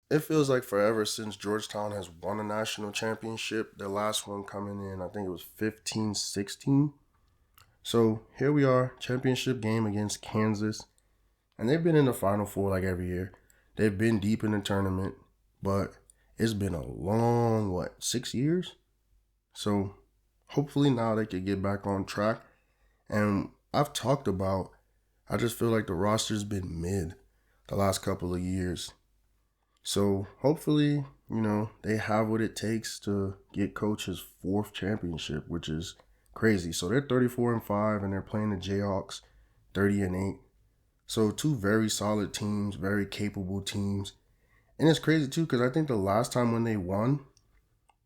it feels like forever since Georgetown has won a national championship. Their last one coming in, I think it was 15-16. So here we are, championship game against Kansas. And they've been in the Final Four like every year. They've been deep in the tournament, but it's been a long, 6 years? So hopefully now they could get back on track. And I've talked about, I just feel like the roster's been mid the last couple of years. So hopefully, they have what it takes to get coach his fourth championship, which is crazy. So they're 34-5 and they're playing the Jayhawks 30-8. So two very solid teams, very capable teams. And it's crazy too, because I think the last time when they won,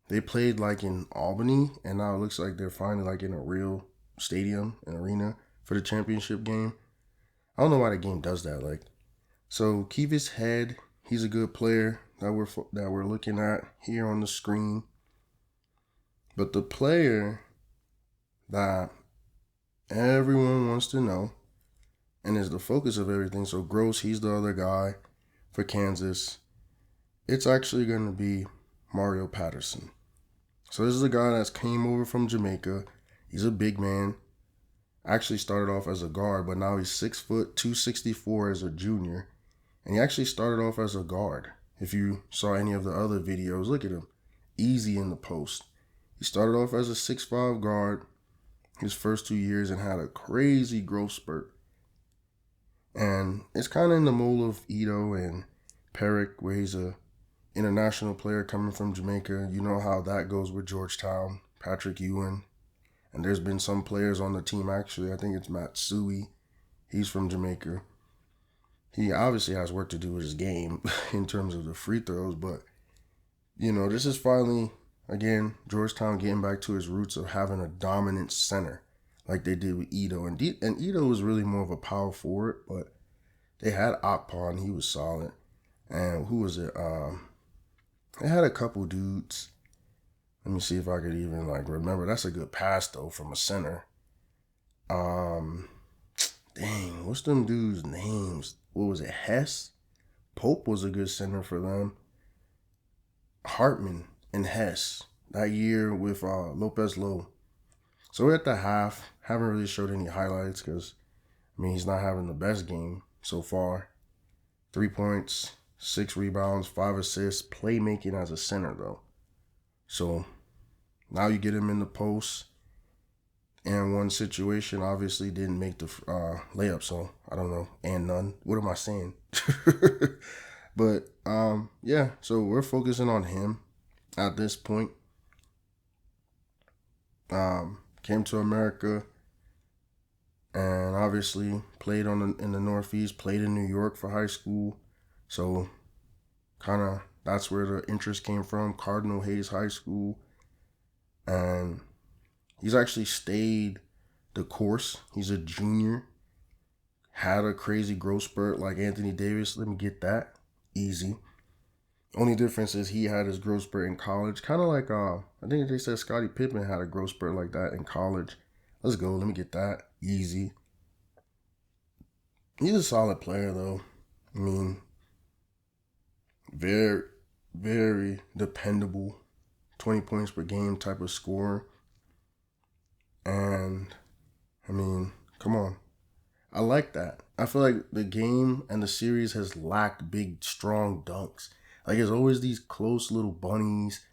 they played like in Albany, and now it looks like they're finally like in a real stadium, an arena for the championship game. I don't know why the game does that. Like, so keep his head. He's a good player that we're looking at here on the screen. But the player that everyone wants to know and is the focus of everything. So Gross, he's the other guy for Kansas. It's actually going to be Mario Patterson. So this is a guy that's came over from Jamaica. He's a big man. Actually started off as a guard, but now he's 6 foot, 264 as a junior. And he actually started off as a guard. If you saw any of the other videos, look at him. Easy in the post. He started off as a 6'5 guard his first 2 years and had a crazy growth spurt. And it's kind of in the mold of Ito and Perrick, where he's a international player coming from Jamaica. You know how that goes with Georgetown, Patrick Ewing. And there's been some players on the team, actually. I think it's Matsui. He's from Jamaica. He obviously has work to do with his game in terms of the free throws, but, this is finally, again, Georgetown getting back to his roots of having a dominant center like they did with Ito. And Ito was really more of a power forward, but they had Akpon. He was solid. And who was it? They had a couple dudes. Let me see if I could even remember. That's a good pass though from a center. Dang, what's them dudes' names? What was it? Hess? Pope was a good center for them. Hartman and Hess that year with Lopez Lowe. So we're at the half. Haven't really showed any highlights because, he's not having the best game so far. 3 points, 6 rebounds, 5 assists, playmaking as a center though. So now you get him in the post. And one situation obviously didn't make the layup, so I don't know. And none. What am I saying? But yeah, so we're focusing on him at this point. Came to America and obviously played in the Northeast, played in New York for high school. So kind of that's where the interest came from, Cardinal Hayes High School. And he's actually stayed the course. He's a junior. Had a crazy growth spurt like Anthony Davis. Let me get that. Easy. Only difference is he had his growth spurt in college. Kind of like, I think they said Scottie Pippen had a growth spurt like that in college. Let's go. Let me get that. Easy. He's a solid player, though. Very, very dependable. 20 points per game type of scorer. And, come on. I like that. I feel like the game and the series has lacked big, strong dunks. Like, it's always these close little bunnies,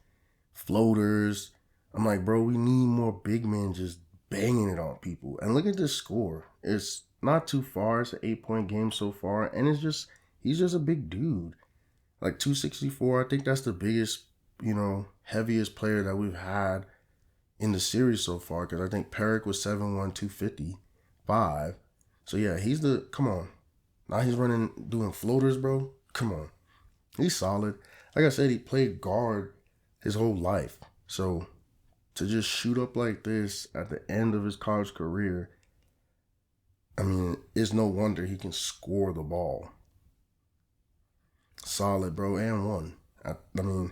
floaters. I'm like, bro, we need more big men just banging it on people. And look at this score. It's not too far. It's an 8-point game so far. And he's just a big dude. Like 264, I think that's the biggest, heaviest player that we've had in the series so far. Because I think Perrick was 7'1", 255. So yeah, come on. Now he's doing floaters, bro. Come on. He's solid. Like I said, he played guard his whole life. So to just shoot up like this at the end of his college career, it's no wonder he can score the ball. Solid, bro, and won. And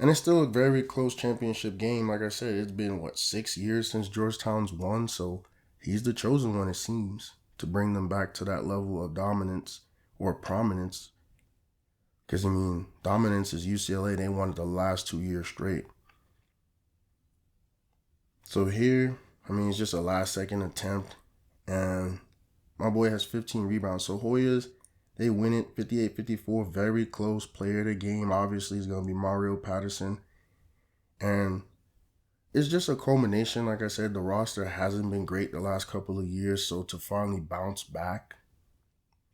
it's still a very close championship game. Like I said, it's been, 6 years since Georgetown's won, so he's the chosen one, it seems, to bring them back to that level of dominance or prominence. Because, I mean, dominance is UCLA. They won it the last 2 years straight. So here, I mean, it's just a last second attempt. And my boy has 15 rebounds. So Hoyas, they win it 58-54. Very close. Player of the game, obviously, is going to be Mario Patterson. And it's just a culmination. Like I said, the roster hasn't been great the last couple of years. So to finally bounce back,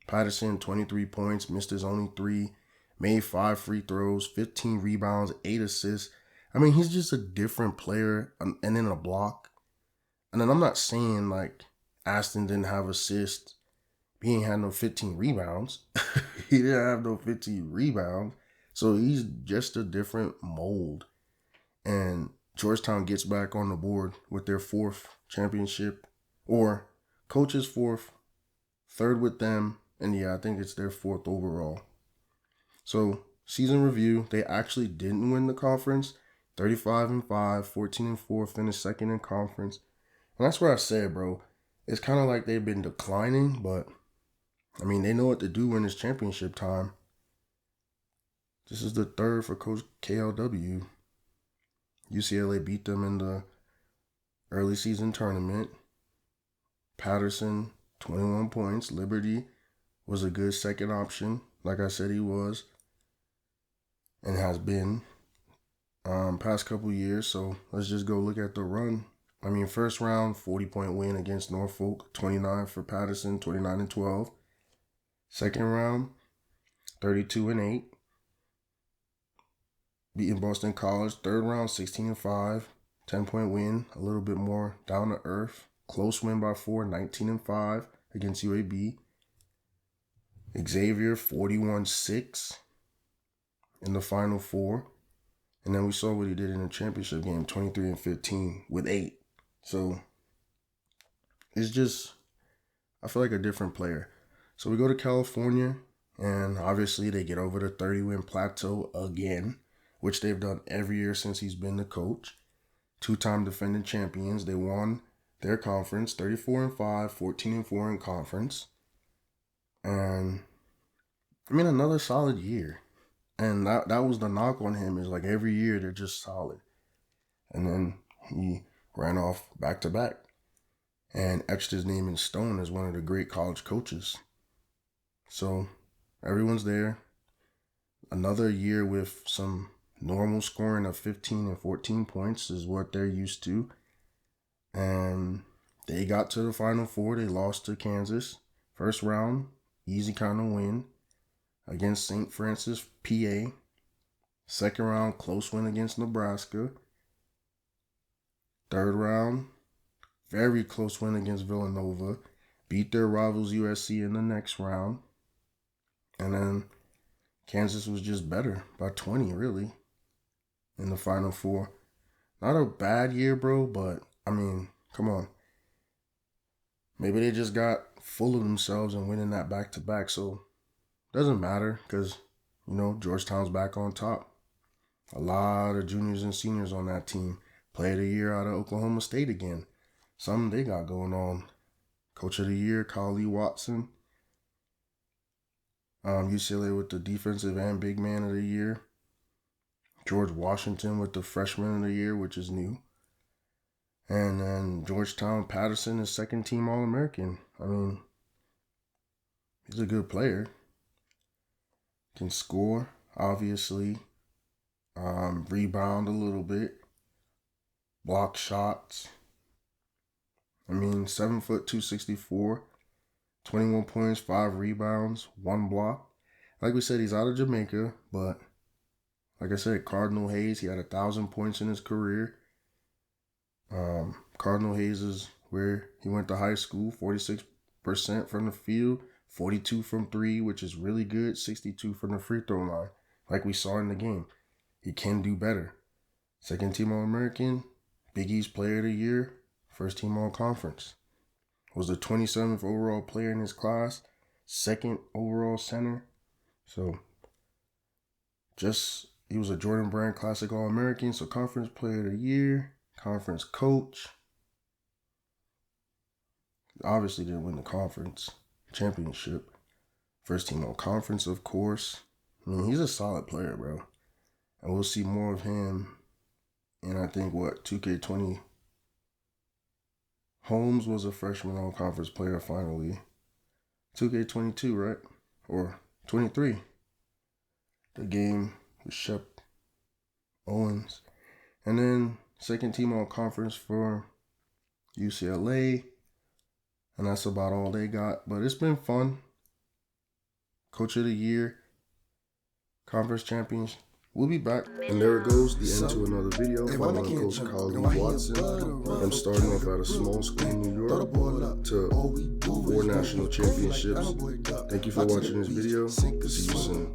Patterson, 23 points, missed his only 3, made 5 free throws, 15 rebounds, 8 assists. I mean, he's just a different player, and then a block. And then I'm not saying like Aston didn't have assists. He ain't had no 15 rebounds. He didn't have no 15 rebounds. So he's just a different mold. And Georgetown gets back on the board with their 4th championship, or coach's 4th, 3rd with them, and yeah, I think it's their 4th overall. So season review, they actually didn't win the conference. 35-5, 14-4, finished 2nd in conference. And that's where I said, bro, it's kind of like they've been declining, but I mean, they know what to do when it's championship time. This is the 3rd for Coach KLW. UCLA beat them in the early season tournament. Patterson, 21 points. Liberty was a good second option, like I said he was, and has been past couple years. So let's just go look at the run. I mean, first round, 40-point win against Norfolk, 29 for Patterson, 29-12. Second round, 32-8. Beating Boston College. Third round, 16-5. 10-point win, a little bit more down to earth. Close win by 4, 19-5 against UAB. Xavier, 41-6 in the Final Four. And then we saw what he did in the championship game, 23-15 with 8. So it's just, I feel like a different player. So we go to California, and obviously they get over the 30-win plateau again, which they've done every year since he's been the coach. 2-time defending champions. They won their conference, 34-5, 14-4 in conference. And I mean, another solid year. And that was the knock on him, is like every year they're just solid. And then he ran off back-to-back and etched his name in stone as one of the great college coaches. So everyone's there. Another year with some normal scoring of 15 and 14 points is what they're used to. And they got to the Final Four. They lost to Kansas. First round, easy kind of win against St. Francis, PA. Second round, close win against Nebraska. Third round, very close win against Villanova. Beat their rivals USC in the next round. And then Kansas was just better by 20, really, in the Final Four. Not a bad year, bro, but, I mean, come on. Maybe they just got full of themselves and winning that back-to-back, so doesn't matter because, you know, Georgetown's back on top. A lot of juniors and seniors on that team. Player of the year out of Oklahoma State again. Something they got going on. Coach of the year, Kyle Watson. UCLA with the defensive and big man of the year. George Washington with the freshman of the year, which is new. And then Georgetown, Patterson is second team All-American. I mean, he's a good player. Can score, obviously. Rebound a little bit. Block shots. I mean, 7 foot, 264. 21 points, 5 rebounds, 1 block. Like we said, he's out of Jamaica, but like I said, Cardinal Hayes, he had 1,000 points in his career. Cardinal Hayes is where he went to high school, 46% from the field, 42 from 3, which is really good, 62 from the free throw line, like we saw in the game. He can do better. Second team All-American, Big East Player of the Year, first team All-Conference. Was the 27th overall player in his class, second overall center. So, he was a Jordan Brand Classic All-American, so Conference Player of the Year, Conference Coach. Obviously didn't win the conference championship. First team All-Conference, of course. I mean, he's a solid player, bro. And we'll see more of him in, I think, 2K20. Holmes was a freshman all-conference player finally. 2K22, right? Or 23. The game with Shep Owens. And then second team all-conference for UCLA. And that's about all they got. But it's been fun. Coach of the Year. Conference champions. We'll be back. And there it goes, the end to another video. Following Coach Colleen Watson. I'm starting off at a small school in New York to 4 national championships. Thank you for watching this video. See you soon.